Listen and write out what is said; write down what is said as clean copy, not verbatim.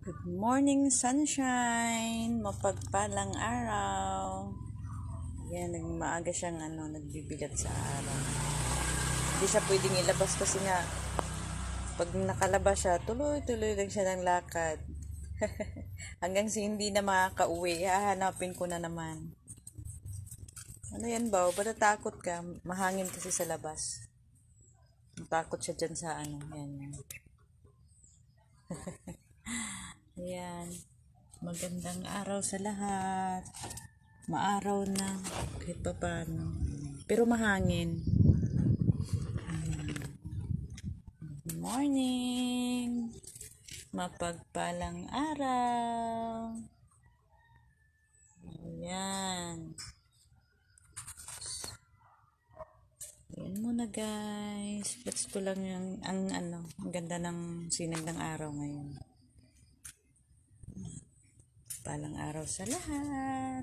Good morning, sunshine! Mapagpalang araw. Yan, maaga siyang nagbibigat sa araw. Hindi siya pwedeng ilabas kasi nga, pag nakalabas siya, tuloy-tuloy lang siya ng lakad. Hanggang si hindi na makakauwi, hahanapin ko na naman. Ano yan ba? Ba't natakot ka? Mahangin kasi sa labas. Natakot siya dyan sa yan. Ayan. Magandang araw sa lahat. Maaraw na kahit pa paano. Pero mahangin. Good morning. Mapagpalang araw. Ayan. Ayan muna guys. Let's ko lang ang ganda ng sinag ng araw ngayon. Palang araw sa lahat.